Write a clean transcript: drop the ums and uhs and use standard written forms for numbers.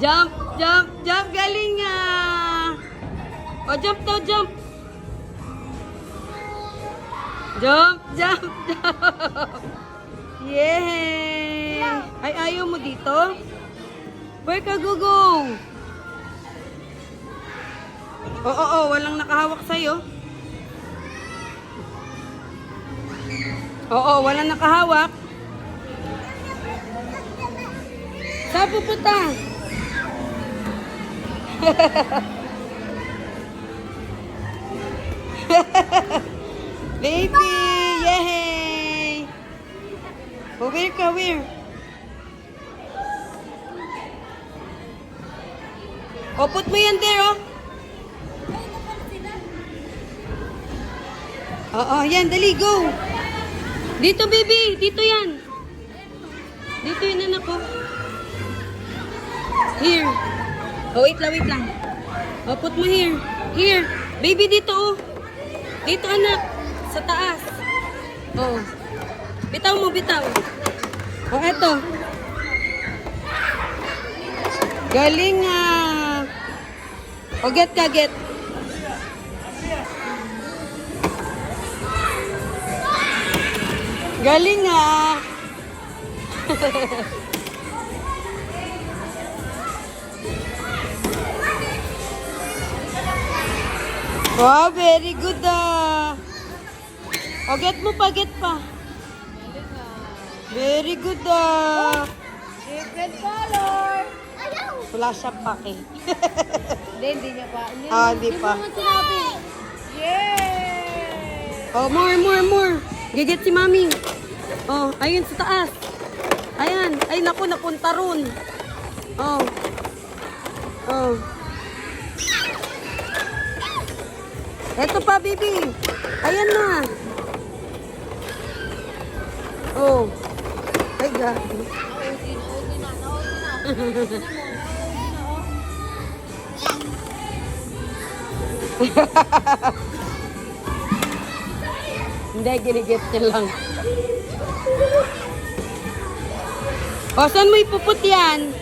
Jump, jump, jump. Galing nga. O, jump daw, jump. Jump, jump, jump. Yay! Ay, ayaw mo dito? Where ka, go? Oo, walang nakahawak sa'yo. Oo, walang nakahawak. Saan pupunta? Baby! Yay! Oh, where ka? Where? Oh, put mo yan there, oh. Oo, yan. Dali, go. Dito, baby. Dito yan. Dito yun, anak ko. Here. Oh, wait lang. Oh, put mo here. Here. Baby, dito, oh. Dito, anak. Sa taas. Oh. Bitaw mo, bitaw. Oh, eto. Galing nga. Oh, get ka, get. Galing nga. Wow, very good ah. O, get mo pa, get pa. Very good ah. Different color. Wala siya pake. Hindi niya pa. Hindi pa. Yay! Oh, more. Gigit si mami. Oh, ayun sa taas. Ayan. Ay, naku, napunta ron. Oh. Eto pa, baby. Ayan na. Oh. Ay, gabi. Hindi, ginigit niya lang. O, saan mo ipuput yan?